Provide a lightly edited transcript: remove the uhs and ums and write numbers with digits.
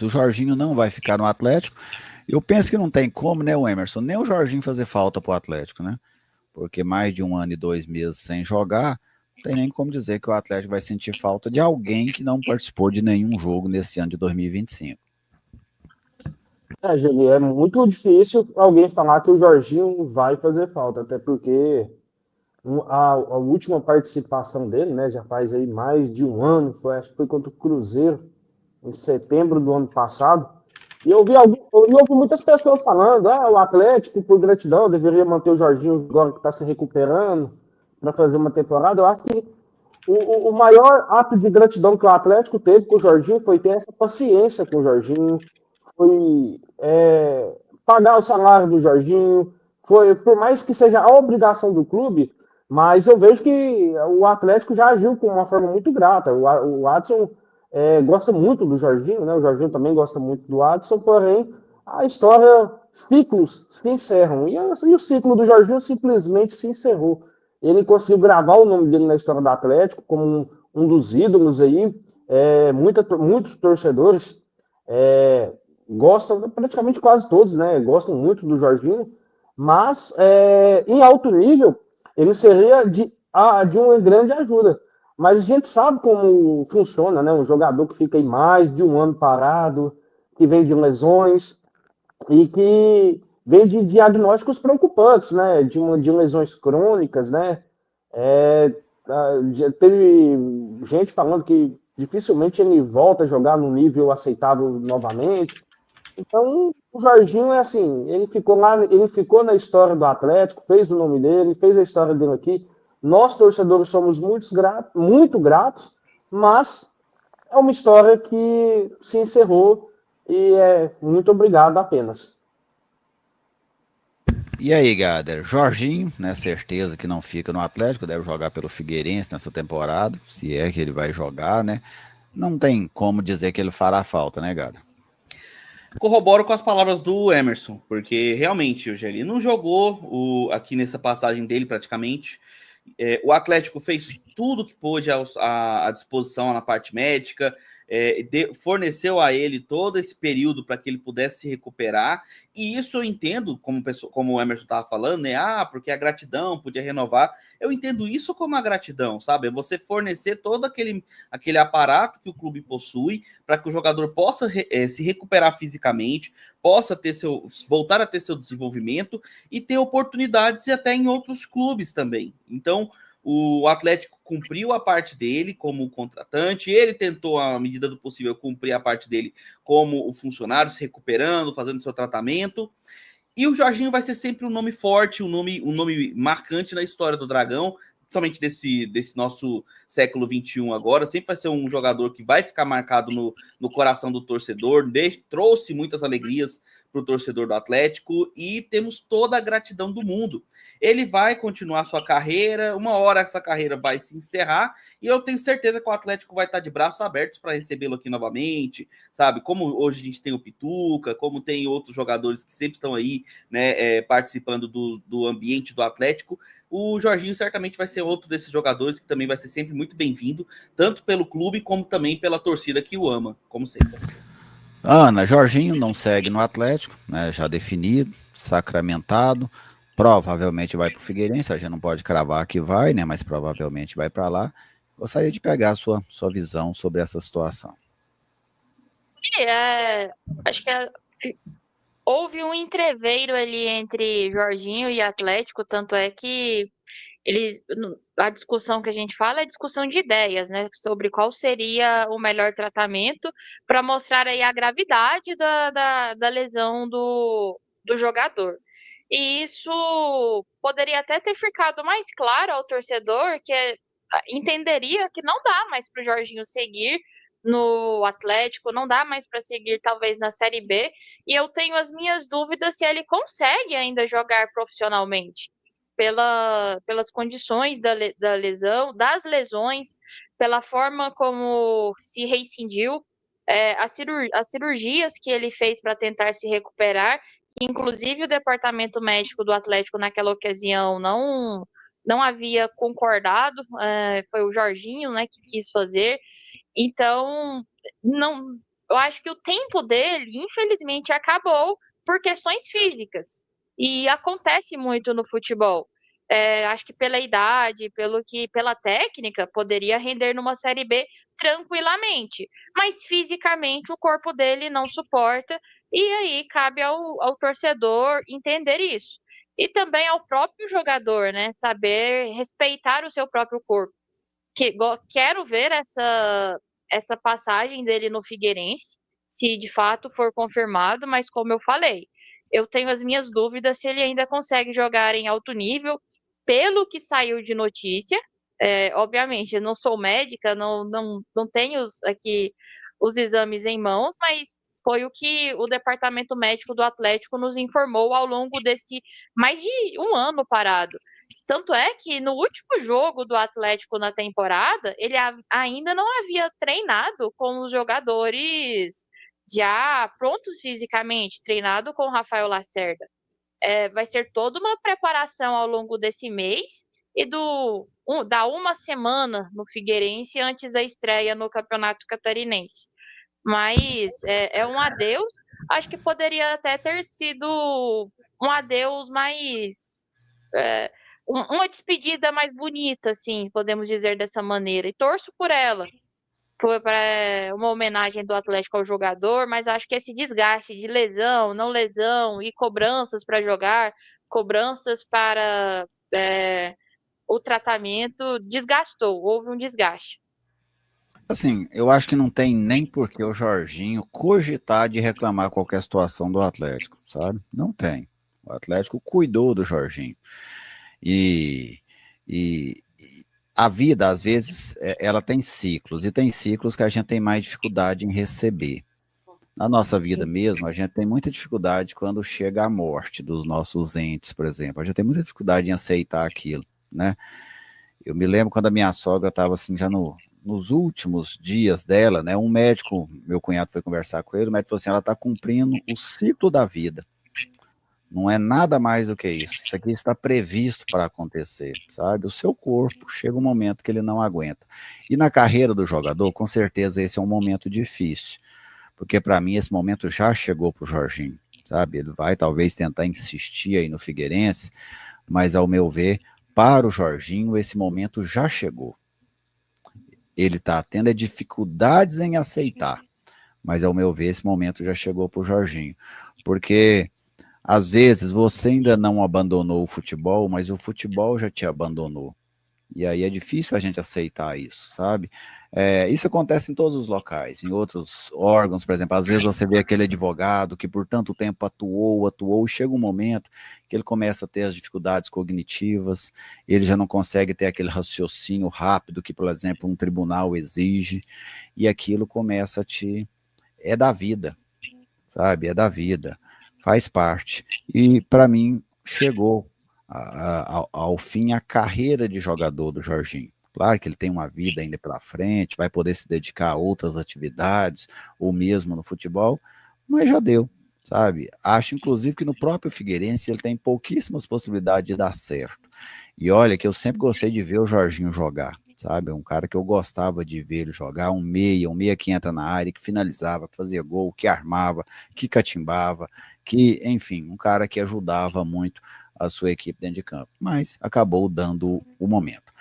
O Jorginho não vai ficar no Atlético. Eu penso que não tem como, né, o Emerson, nem o Jorginho fazer falta pro Atlético, né? Porque mais de 1 ano e 2 meses sem jogar, não tem nem como dizer que o Atlético vai sentir falta de alguém que não participou de nenhum jogo nesse ano de 2025. Geli, é muito difícil alguém falar que o Jorginho vai fazer falta, até porque a última participação dele, né, já faz aí mais de um ano, acho que foi contra o Cruzeiro, em setembro do ano passado. E eu ouvi muitas pessoas falando, o Atlético, por gratidão, deveria manter o Jorginho agora que está se recuperando para fazer uma temporada. Eu acho que o maior ato de gratidão que o Atlético teve com o Jorginho foi ter essa paciência com o Jorginho, foi pagar o salário do Jorginho, foi, por mais que seja a obrigação do clube, mas eu vejo que o Atlético já agiu com uma forma muito grata. O Adson gosta muito do Jorginho, né? O Jorginho também gosta muito do Adson, porém a história, ciclos se encerram. E o ciclo do Jorginho simplesmente se encerrou. Ele conseguiu gravar o nome dele na história do Atlético como um dos ídolos aí. Muitos torcedores é, gostam, praticamente quase todos, né? Gostam muito do Jorginho, mas em alto nível ele seria de uma grande ajuda. Mas a gente sabe como funciona, né? Um jogador que fica aí mais de um ano parado, que vem de lesões e que vem de diagnósticos preocupantes, né? De lesões crônicas, né? É, já teve gente falando que dificilmente ele volta a jogar no nível aceitável novamente. Então, o Jorginho é assim, ele ficou lá, ele ficou na história do Atlético, fez o nome dele, fez a história dele aqui. Nós, torcedores, somos muito gratos, mas é uma história que se encerrou e muito obrigado apenas. E aí, Gader? Jorginho, né? Certeza que não fica no Atlético, deve jogar pelo Figueirense nessa temporada, se é que ele vai jogar, né? Não tem como dizer que ele fará falta, né, Gader? Corroboro com as palavras do Emerson, porque realmente o Geli não jogou aqui nessa passagem dele praticamente. O Atlético fez tudo que pôde à disposição na parte médica, forneceu a ele todo esse período para que ele pudesse se recuperar, e isso eu entendo, como o Emerson estava falando, né? Porque a gratidão podia renovar. Eu entendo isso como a gratidão, sabe? É você fornecer todo aquele aparato que o clube possui para que o jogador possa se recuperar fisicamente, possa voltar a ter seu desenvolvimento e ter oportunidades até em outros clubes também. Então, o Atlético cumpriu a parte dele como contratante, ele tentou, à medida do possível, cumprir a parte dele como o funcionário, se recuperando, fazendo seu tratamento. E o Jorginho vai ser sempre um nome forte, um nome marcante na história do Dragão, principalmente desse nosso século XXI agora. Sempre vai ser um jogador que vai ficar marcado no coração do torcedor, trouxe muitas alegrias para o torcedor do Atlético e temos toda a gratidão do mundo. Ele vai continuar sua carreira, uma hora essa carreira vai se encerrar e eu tenho certeza que o Atlético vai estar de braços abertos para recebê-lo aqui novamente, sabe? Como hoje a gente tem o Pituca, como tem outros jogadores que sempre estão aí, né, participando do ambiente do Atlético, o Jorginho certamente vai ser outro desses jogadores que também vai ser sempre muito bem-vindo, tanto pelo clube como também pela torcida que o ama, como sempre. Ana, Jorginho não segue no Atlético, né? Já definido, sacramentado. Provavelmente vai para o Figueirense, a gente não pode cravar que vai, né? Mas provavelmente vai para lá. Gostaria de pegar a sua visão sobre essa situação. Acho que houve um entreveiro ali entre Jorginho e Atlético, tanto é que a discussão que a gente fala é discussão de ideias, né? Sobre qual seria o melhor tratamento para mostrar aí a gravidade da lesão do jogador. E isso poderia até ter ficado mais claro ao torcedor, que entenderia que não dá mais para o Jorginho seguir no Atlético, não dá mais para seguir talvez na Série B, e eu tenho as minhas dúvidas se ele consegue ainda jogar profissionalmente pelas condições da lesão, das lesões, pela forma como se rescindiu, as cirurgias que ele fez para tentar se recuperar. Inclusive, o departamento médico do Atlético naquela ocasião não havia concordado, foi o Jorginho, né, que quis fazer. Então, não, eu acho que o tempo dele, infelizmente, acabou por questões físicas. E acontece muito no futebol. Acho que pela idade, pela técnica, poderia render numa Série B tranquilamente. Mas fisicamente o corpo dele não suporta. E aí cabe ao torcedor entender isso. E também ao próprio jogador, né? Saber respeitar o seu próprio corpo. Quero ver essa passagem dele no Figueirense, se de fato for confirmado, mas como eu falei, eu tenho as minhas dúvidas se ele ainda consegue jogar em alto nível, pelo que saiu de notícia. Obviamente, eu não sou médica, não tenho aqui os exames em mãos, mas foi o que o departamento médico do Atlético nos informou ao longo desse mais de um ano parado. Tanto é que no último jogo do Atlético na temporada, ele ainda não havia treinado com os jogadores já prontos fisicamente, treinado com o Rafael Lacerda. Vai ser toda uma preparação ao longo desse mês e da uma semana no Figueirense antes da estreia no Campeonato Catarinense. Mas é um adeus. Acho que poderia até ter sido um adeus mais. Uma despedida mais bonita, assim, podemos dizer dessa maneira. E torço por ela. Para uma homenagem do Atlético ao jogador, mas acho que esse desgaste de lesão, não lesão e cobranças para jogar, cobranças para o tratamento, desgastou, houve um desgaste. Assim, eu acho que não tem nem por que o Jorginho cogitar de reclamar qualquer situação do Atlético, sabe? Não tem. O Atlético cuidou do Jorginho. E, e a vida, às vezes, ela tem ciclos, e tem ciclos que a gente tem mais dificuldade em receber. Na nossa vida mesmo, a gente tem muita dificuldade quando chega a morte dos nossos entes, por exemplo. A gente tem muita dificuldade em aceitar aquilo, né? Eu me lembro quando a minha sogra estava assim, já nos últimos dias dela, né? Um médico, meu cunhado foi conversar com ele, o médico falou assim, ela está cumprindo o ciclo da vida. Não é nada mais do que isso. Isso aqui está previsto para acontecer, sabe? O seu corpo chega um momento que ele não aguenta. E na carreira do jogador, com certeza esse é um momento difícil, porque para mim esse momento já chegou para o Jorginho, sabe? Ele vai talvez tentar insistir aí no Figueirense, mas ao meu ver, para o Jorginho esse momento já chegou. Ele está tendo dificuldades em aceitar, mas ao meu ver esse momento já chegou para o Jorginho, porque às vezes você ainda não abandonou o futebol, mas o futebol já te abandonou. E aí é difícil a gente aceitar isso, sabe? Isso acontece em todos os locais, em outros órgãos, por exemplo. Às vezes você vê aquele advogado que por tanto tempo atuou, e chega um momento que ele começa a ter as dificuldades cognitivas, ele já não consegue ter aquele raciocínio rápido que, por exemplo, um tribunal exige, e aquilo começa a te... É da vida, sabe? É da vida. Faz parte. E, para mim, chegou ao fim a carreira de jogador do Jorginho. Claro que ele tem uma vida ainda pela frente, vai poder se dedicar a outras atividades, ou mesmo no futebol, mas já deu, sabe? Acho, inclusive, que no próprio Figueirense ele tem pouquíssimas possibilidades de dar certo. E olha que eu sempre gostei de ver o Jorginho jogar, sabe? Um cara que eu gostava de ver ele jogar, um meia que entra na área, que finalizava, que fazia gol, que armava, que catimbava, que, enfim, um cara que ajudava muito a sua equipe dentro de campo, mas acabou dando o momento.